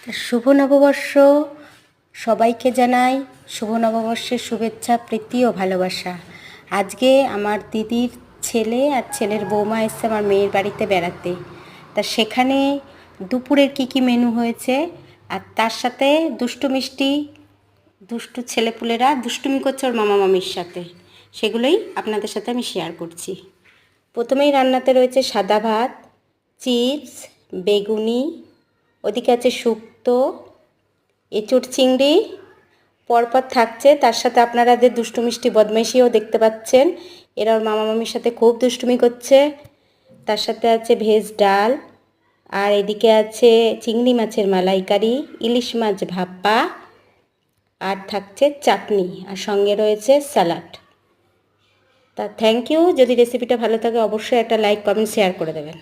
শুভ নববর্ষ সবাইকে জানাই শুভ নববর্ষের শুভেচ্ছা, প্রীতি ও ভালোবাসা। আজকে আমার দিদির ছেলে আর ছেলের বৌমা এসছে আমার মেয়ের বাড়িতে বেড়াতে। তা সেখানে দুপুরের কি মেনু হয়েছে আর তার সাথে দুষ্টু মিষ্টি দুষ্টু ছেলেপুলেরা দুষ্টুমি করছে ওর মামা মামির সাথে, সেগুলোই আপনাদের সাথে আমি শেয়ার করছি। প্রথমেই রান্নাতে রয়েছে সাদা ভাত, চিপস, বেগুনি, ওদিকে আছে শুক্তো, এঁচোড় চিংড়ি পরপর থাকছে। তার সাথে আপনারা যে দুষ্টু মিষ্টি বদমাইশিও দেখতে পাচ্ছেন, এরা ওর মামা মামির সাথে খুব দুষ্টুমি করছে। তার সাথে আছে ভেজ ডাল, আর এদিকে আছে চিংড়ি মাছের মালাইকারি, ইলিশ মাছ ভাপা, আর থাকছে চাটনি, আর সঙ্গে রয়েছে স্যালাড। তা থ্যাংক ইউ। যদি রেসিপিটা ভালো থাকে অবশ্যই একটা লাইক কমেন্ট শেয়ার করে দেবেন।